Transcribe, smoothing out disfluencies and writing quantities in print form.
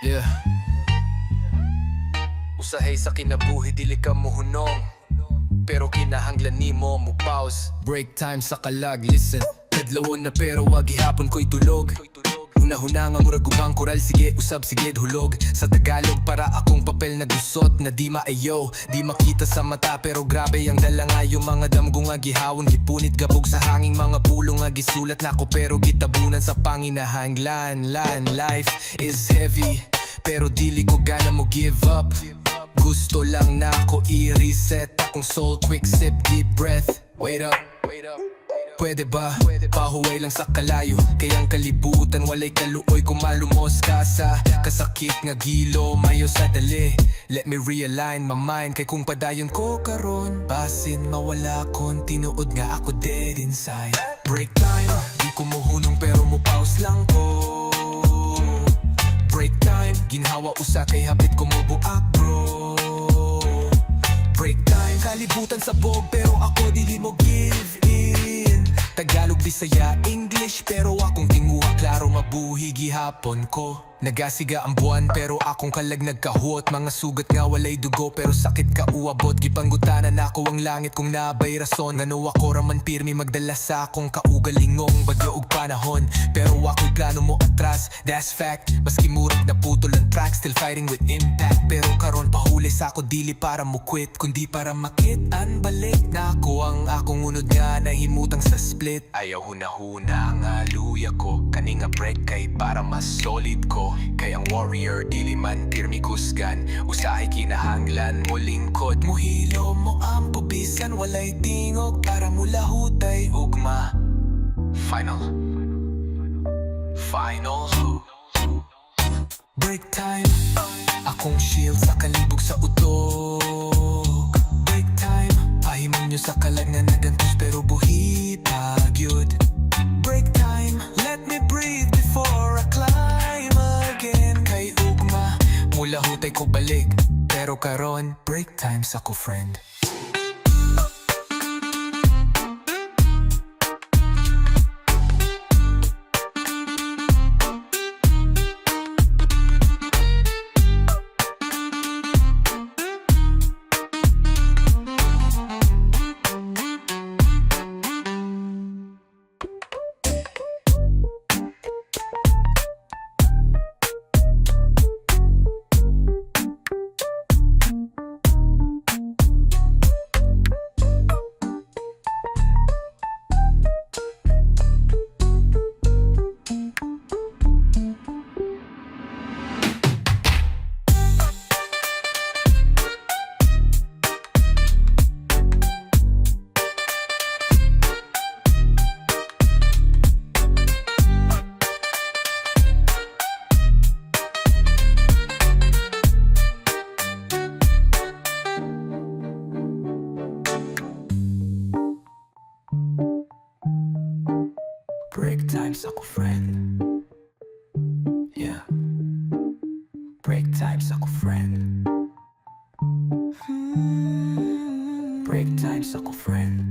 Yeah. Usahay sa kinabuhi, dili ka muhunong, pero kinahanglan nimo mo pause. Break time sa kalag, listen. Kadlawon na pero wag gihapon ko'y tulog. Hunahunaa nga murag guba'ng kural, sige usab, sige hulog. Sa Tagalog para akong papel na gusot na di ma-ayo. Di makita sa mata pero grabe ang dalangayo. Mga damgo nga gihawon, gipunit gabog sa hanging. Mga pulong nga gisulat nako pero gitabunan sa kinahanglan. Life is heavy pero dili ko gana mo give up. Gusto lang na ako i-reset akong soul, quick sip, deep breath. Wait up, pwede ba? Pahuway lang sa kalayo, kayang kalibutan walay kaluoy. Kung malumos ka sa kasakit nga gilo, mayo sa dali. Let me realign my mind, kay kung padayon ko karon, basin mawala kon tinuod nga ako dead inside. Break time, di ko muhunong pero mo pause lang ko. Break time, ginhawa usa kay hapit ko mo buak bro. Break time, kalibutan sa bog pero ako dili mo give in. Tagalog, Bisaya, English pero akong tinguha klaro mabuhi gihapon ko. Nagasiga ang buwan pero akong kalag nagkahuot. Mga sugat nga walay dugo pero sakit ka uabot. Gipanggutanan ako ang langit kung nabay rason. Ngano ako raman pirmi magdala sa akong kaugalingong bagyo ug panahon. Pero ako'y plano mo atras, that's fact. Maski murag na putol ang track, still fighting with impact. Pero karon pahuli sa ako dili para mo quit, kundi para makitaan balik na ako ang akong unod nga nahimutang sa split. Ayaw hunahunaa nga luya ko, kani nga break kay para mas solid ko. Kay ang warrior dili man pirmi kusgan, usahay kinahanglan mo lingkod. Muhilo mo ang pubisan, walay tingog para mula hutay ugma. Final break time, akong shield sa kalibog sa utog. Break time, pahimong nyo sa kalag na nagantos pero buhi pagyud. Break time, let me breathe before I climb again. Kay ugma, mula hutay ko balik, pero karon break time sa ko friend. Break times ako friend. Yeah. Break times ako friend. Break times ako friend.